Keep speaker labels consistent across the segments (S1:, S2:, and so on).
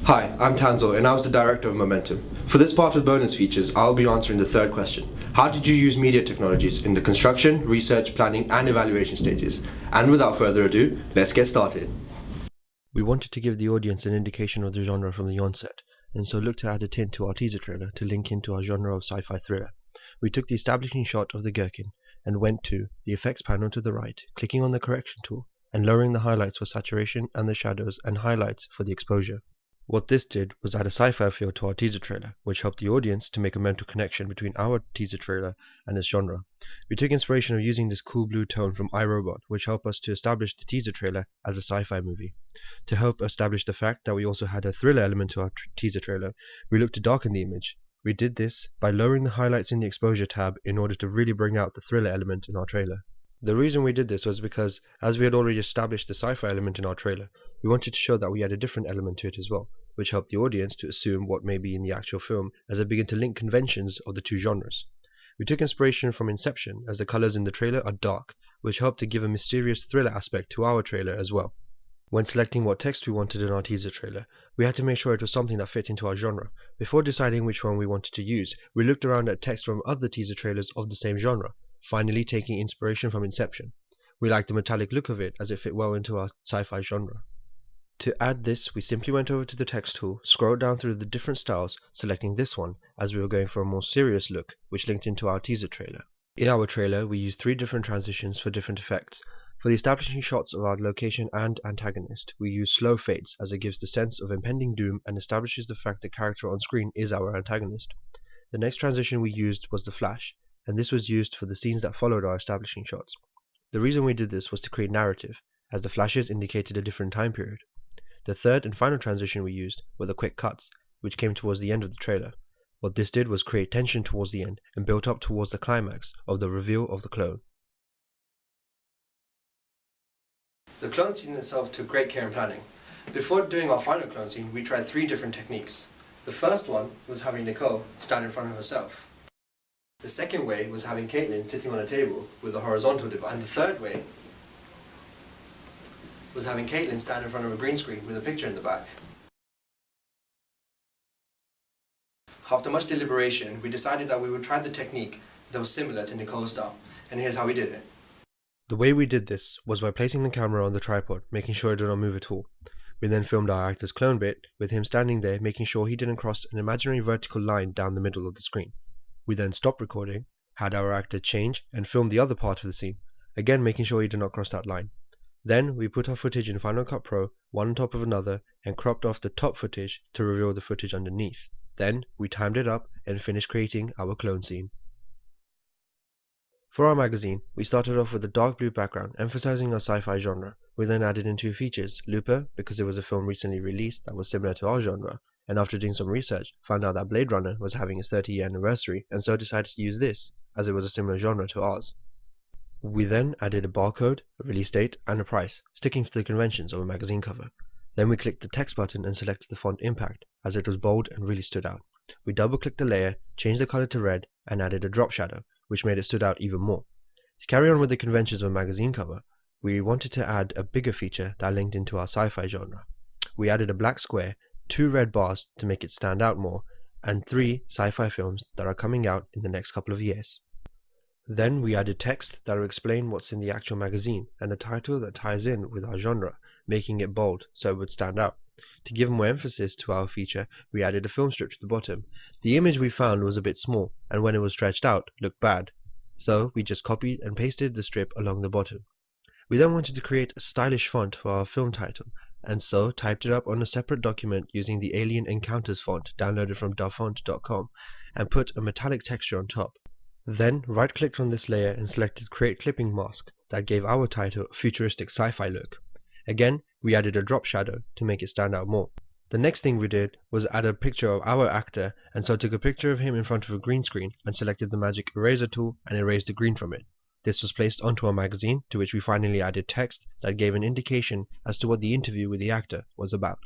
S1: Hi, I'm Tanzo and I was the director of Momentum. For this part of bonus features, I'll be answering the third question. How did you use media technologies in the construction, research, planning and evaluation stages? And without further ado, let's get started. We wanted to give the audience an indication of the genre from the onset, and so looked to add a tint to our teaser trailer to link into our genre of sci-fi thriller. We took the establishing shot of the gherkin and went to the effects panel to the right, clicking on the correction tool and lowering the highlights for saturation and the shadows and highlights for the exposure. What this did was add a sci-fi feel to our teaser trailer, which helped the audience to make a mental connection between our teaser trailer and its genre. We took inspiration of using this cool blue tone from iRobot, which helped us to establish the teaser trailer as a sci-fi movie. To help establish the fact that we also had a thriller element to our teaser trailer, we looked to darken the image. We did this by lowering the highlights in the exposure tab in order to really bring out the thriller element in our trailer. The reason we did this was because, as we had already established the sci-fi element in our trailer, we wanted to show that we had a different element to it as well, which helped the audience to assume what may be in the actual film as they begin to link conventions of the two genres. We took inspiration from Inception, as the colors in the trailer are dark, which helped to give a mysterious thriller aspect to our trailer as well. When selecting what text we wanted in our teaser trailer, we had to make sure it was something that fit into our genre. Before deciding which one we wanted to use, we looked around at text from other teaser trailers of the same genre, finally taking inspiration from Inception. We liked the metallic look of it as it fit well into our sci-fi genre. To add this, we simply went over to the text tool, scrolled down through the different styles, selecting this one as we were going for a more serious look, which linked into our teaser trailer. In our trailer, we used 3 different transitions for different effects. For the establishing shots of our location and antagonist, we use slow fades as it gives the sense of impending doom and establishes the fact the character on screen is our antagonist. The next transition we used was the flash, and this was used for the scenes that followed our establishing shots. The reason we did this was to create narrative, as the flashes indicated a different time period. The third and final transition we used were the quick cuts, which came towards the end of the trailer. What this did was create tension towards the end and built up towards the climax of the reveal of the clone. The clone scene itself took great care in planning. Before doing our final clone scene, we tried 3 different techniques. The first one was having Nicole stand in front of herself. The second way was having Caitlin sitting on a table with a horizontal divider. And the third way was having Caitlin stand in front of a green screen with a picture in the back. After much deliberation, we decided that we would try the technique that was similar to Nicole's style, and here's how we did it. The way we did this was by placing the camera on the tripod, making sure it did not move at all. We then filmed our actor's clone bit, with him standing there making sure he didn't cross an imaginary vertical line down the middle of the screen. We then stopped recording, had our actor change, and filmed the other part of the scene, again making sure he did not cross that line. Then we put our footage in Final Cut Pro, one on top of another, and cropped off the top footage to reveal the footage underneath. Then we timed it up and finished creating our clone scene. For our magazine, we started off with a dark blue background, emphasizing our sci-fi genre. We then added in 2 features, Looper, because it was a film recently released that was similar to our genre, and after doing some research, found out that Blade Runner was having its 30-year anniversary, and so decided to use this, as it was a similar genre to ours. We then added a barcode, a release date, and a price, sticking to the conventions of a magazine cover. Then we clicked the text button and selected the font Impact, as it was bold and really stood out. We double-clicked the layer, changed the color to red, and added a drop shadow, which made it stood out even more. To carry on with the conventions of a magazine cover, we wanted to add a bigger feature that linked into our sci-fi genre. We added a black square, 2 red bars to make it stand out more, and 3 sci-fi films that are coming out in the next couple of years. Then we added text that will explain what's in the actual magazine, and a title that ties in with our genre, making it bold so it would stand out. To give more emphasis to our feature, we added a film strip to the bottom. The image we found was a bit small, and when it was stretched out, looked bad. So we just copied and pasted the strip along the bottom. We then wanted to create a stylish font for our film title, and so typed it up on a separate document using the Alien Encounters font downloaded from dafont.com, and put a metallic texture on top. Then right-clicked on this layer and selected Create Clipping Mask that gave our title a futuristic sci-fi look. Again, we added a drop shadow to make it stand out more. The next thing we did was add a picture of our actor, and so took a picture of him in front of a green screen and selected the magic eraser tool and erased the green from it. This was placed onto our magazine, to which we finally added text that gave an indication as to what the interview with the actor was about.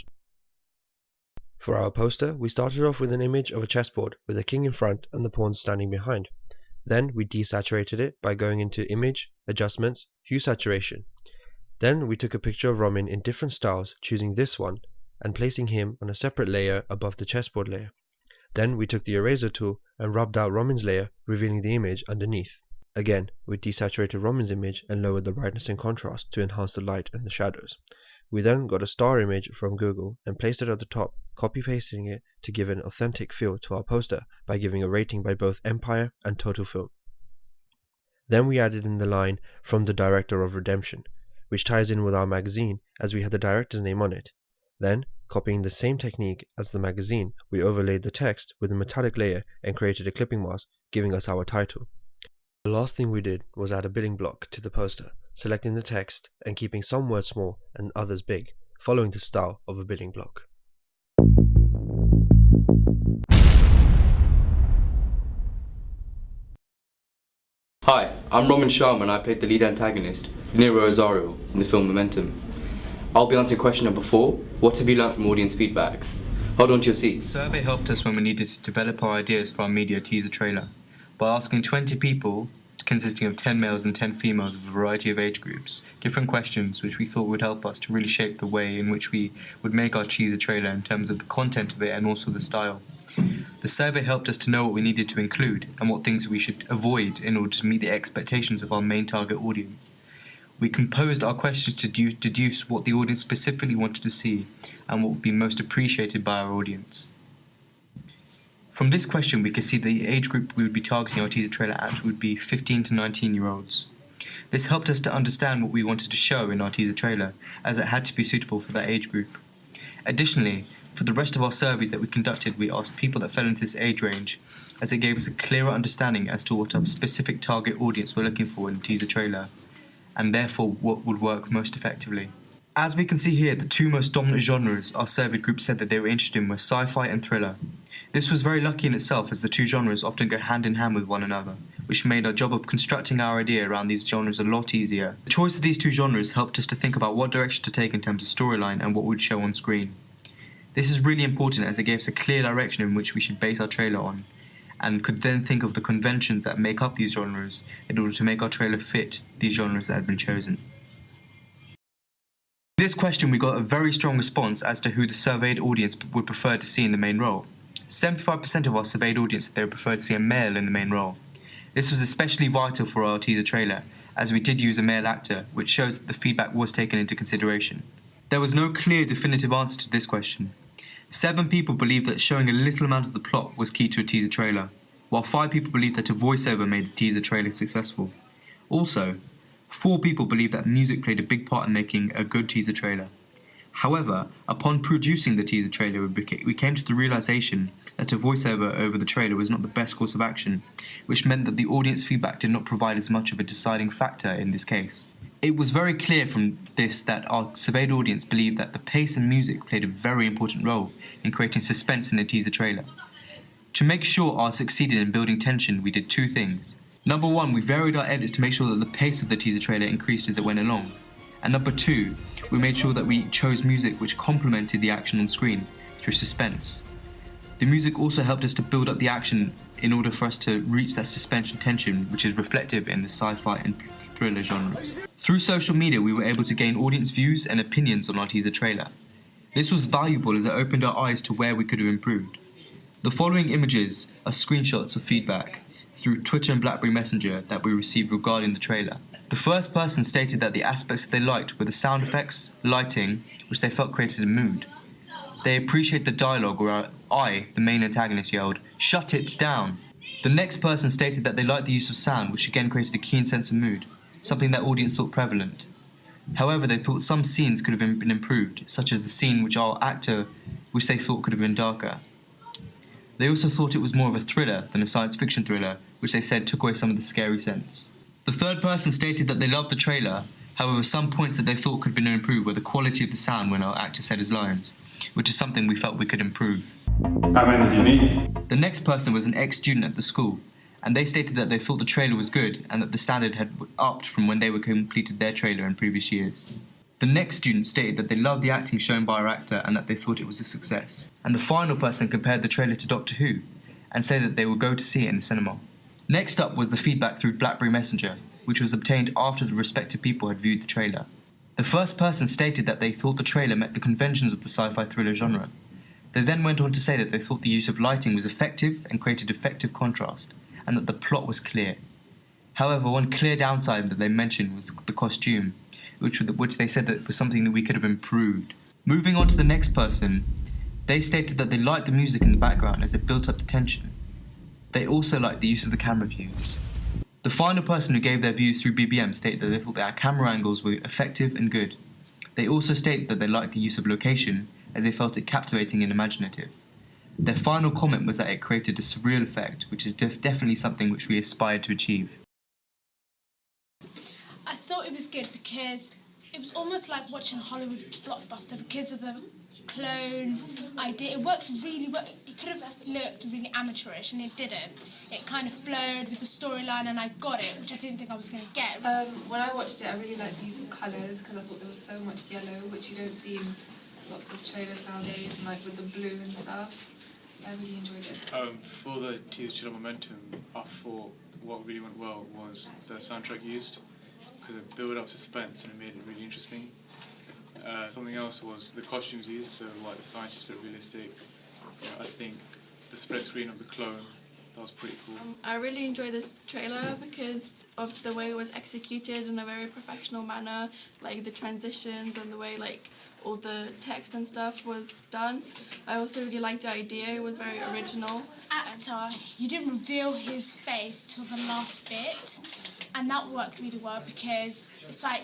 S1: For our poster, we started off with an image of a chessboard with a king in front and the pawns standing behind. Then we desaturated it by going into Image, Adjustments, Hue Saturation. Then we took a picture of Romin in different styles, choosing this one and placing him on a separate layer above the chessboard layer. Then we took the eraser tool and rubbed out Roman's layer, revealing the image underneath. Again, we desaturated Roman's image and lowered the brightness and contrast to enhance the light and the shadows. We then got a star image from Google and placed it at the top, copy-pasting it to give an authentic feel to our poster by giving a rating by both Empire and Total Film. Then we added in the line "from the director of Redemption," which ties in with our magazine as we had the director's name on it. Then, copying the same technique as the magazine, we overlaid the text with a metallic layer and created a clipping mask, giving us our title. The last thing we did was add a building block to the poster, selecting the text and keeping some words small and others big, following the style of a building block.
S2: Hi, I'm Roman Sharma and I played the lead antagonist, Nero Azario, in the film Momentum. I'll be answering question number 4. What have you learned from audience feedback? Hold on to your seats.
S3: The survey helped us when we needed to develop our ideas for our media teaser trailer by asking 20 people, consisting of 10 males and 10 females of a variety of age groups, different questions which we thought would help us to really shape the way in which we would make our teaser trailer in terms of the content of it and also the style. The survey helped us to know what we needed to include and what things we should avoid in order to meet the expectations of our main target audience. We composed our questions to deduce what the audience specifically wanted to see and what would be most appreciated by our audience. From this question we could see the age group we would be targeting our teaser trailer at would be 15 to 19-year-olds. This helped us to understand what we wanted to show in our teaser trailer, as it had to be suitable for that age group. Additionally, for the rest of our surveys that we conducted, we asked people that fell into this age range, as it gave us a clearer understanding as to what our specific target audience were looking for in the teaser trailer, and therefore what would work most effectively. As we can see here, the two most dominant genres our surveyed group said that they were interested in were sci-fi and thriller. This was very lucky in itself, as the two genres often go hand in hand with one another, which made our job of constructing our idea around these genres a lot easier. The choice of these two genres helped us to think about what direction to take in terms of storyline and what we'd show on screen. This is really important, as it gave us a clear direction in which we should base our trailer on, and could then think of the conventions that make up these genres in order to make our trailer fit these genres that had been chosen. In this question we got a very strong response as to who the surveyed audience would prefer to see in the main role. 75% of our surveyed audience said they would prefer to see a male in the main role. This was especially vital for our teaser trailer, as we did use a male actor, which shows that the feedback was taken into consideration. There was no clear definitive answer to this question. 7 people believed that showing a little amount of the plot was key to a teaser trailer, while 5 people believed that a voiceover made the teaser trailer successful. Also, 4 people believed that music played a big part in making a good teaser trailer. However, upon producing the teaser trailer, we came to the realization that a voiceover over the trailer was not the best course of action, which meant that the audience feedback did not provide as much of a deciding factor in this case. It was very clear from this that our surveyed audience believed that the pace and music played a very important role in creating suspense in a teaser trailer. To make sure ours succeeded in building tension, we did 2 things. Number 1, we varied our edits to make sure that the pace of the teaser trailer increased as it went along. And number 2, we made sure that we chose music which complemented the action on screen through suspense. The music also helped us to build up the action in order for us to reach that suspense and tension, which is reflective in the sci-fi and thriller genres. Through social media, we were able to gain audience views and opinions on our teaser trailer. This was valuable as it opened our eyes to where we could have improved. The following images are screenshots of feedback through Twitter and BlackBerry Messenger that we received regarding the trailer. The first person stated that the aspects that they liked were the sound effects, lighting, which they felt created a mood. They appreciate the dialogue where I, the main antagonist, yelled, "Shut it down!" The next person stated that they liked the use of sound, which again created a keen sense of mood, something that audience thought prevalent. However, they thought some scenes could have been improved, such as the scene which they thought could have been darker. They also thought it was more of a thriller than a science fiction thriller, which they said took away some of the scary sense. The third person stated that they loved the trailer, however some points that they thought could have been improved were the quality of the sound when our actor said his lines, which is something we felt we could improve.
S4: How many do you need?
S3: The next person was an ex-student at the school, and they stated that they thought the trailer was good and that the standard had upped from when they were completed their trailer in previous years. The next student stated that they loved the acting shown by our actor and that they thought it was a success. And the final person compared the trailer to Doctor Who and said that they would go to see it in the cinema. Next up was the feedback through BlackBerry Messenger, which was obtained after the respective people had viewed the trailer. The first person stated that they thought the trailer met the conventions of the sci-fi thriller genre. They then went on to say that they thought the use of lighting was effective and created effective contrast, and that the plot was clear. However, one clear downside that they mentioned was the costume, which they said that was something that we could have improved. Moving on to the next person, they stated that they liked the music in the background as it built up the tension. They also liked the use of the camera views. The final person who gave their views through BBM stated that they thought that our camera angles were effective and good. They also stated that they liked the use of location as they felt it captivating and imaginative. Their final comment was that it created a surreal effect, which is definitely something which we aspired to achieve.
S5: I thought it was good because it was almost like watching a Hollywood blockbuster because of the clone idea. It worked really well. It could have looked really amateurish and it didn't. It kind of flowed with the storyline and I got it, which I didn't think I was going to get.
S6: When I watched it, I really liked the use of colours because I thought there was so much yellow, which you don't see in lots of trailers nowadays, and like with the blue and stuff. I really enjoyed it.
S7: For the teaser trailer Momentum, I thought what really went well was the soundtrack used, because it built up suspense and it made it really interesting. Something else was the costumes used, so like the scientists look realistic. I think the split screen of the clone, that was pretty cool.
S8: I really enjoyed this trailer because of the way it was executed in a very professional manner, like the transitions and the way like all the text and stuff was done. I also really liked the idea, it was very original.
S5: Actor, you didn't reveal his face till the last bit, and that worked really well because it's like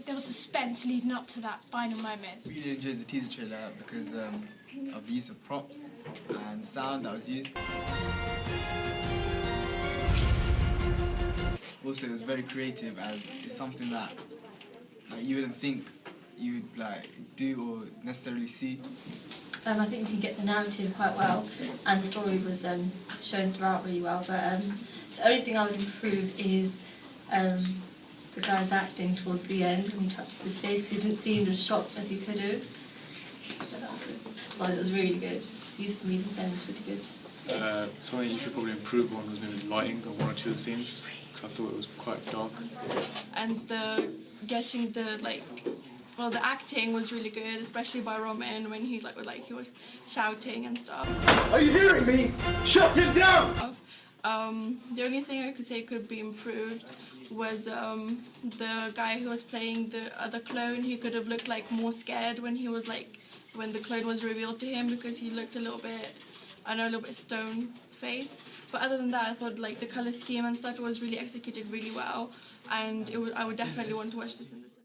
S5: there was suspense leading up to that final moment.
S9: I really enjoyed the teaser trailer because of the use of props and sound that was used. Also, it was very creative as it's something that you wouldn't think you'd do or necessarily see.
S10: I think we could get the narrative quite well, and the story was shown throughout really well. But the only thing I would improve is the guy's acting towards the end when he touched his face, because he didn't seem as shocked as he could have. But that was it. Otherwise, it was really good. The use of music then was really good.
S7: Something you could probably improve on was maybe the lighting of one or two of the scenes, because I thought it was quite dark.
S8: And the acting was really good, especially by Roman when he he was shouting and stuff.
S11: Are you hearing me? Shut him down!
S8: The only thing I could say could be improved was the guy who was playing the other clone. He could have looked more scared when when the clone was revealed to him, because he looked a little bit stone-faced. But other than that, I thought the colour scheme and stuff, it was really executed really well, and I would definitely want to watch this in the cinema.